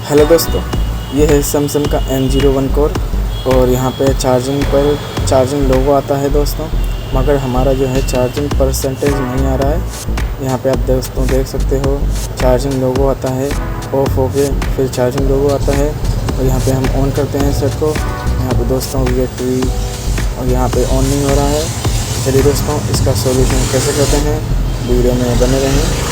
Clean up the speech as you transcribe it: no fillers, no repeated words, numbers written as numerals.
Hello दोस्तों, ये है सैमसंग का M01 कोर और यहाँ पे चार्जिंग पर चार्जिंग लोगो आता है दोस्तों, मगर हमारा जो है चार्जिंग परसेंटेज नहीं आ रहा है। यहाँ पे आप दोस्तों देख सकते हो चार्जिंग लोगो आता है, ऑफ हो के फिर चार्जिंग लोगो आता है और यहाँ पे हम ऑन करते हैं सेट को। यहाँ पे दोस्तों बैटरी और यहाँ पे ऑन नहीं हो रहा है। चलिए दोस्तों, इसका सॉल्यूशन कैसे करते हैं, वीडियो में बने रहें।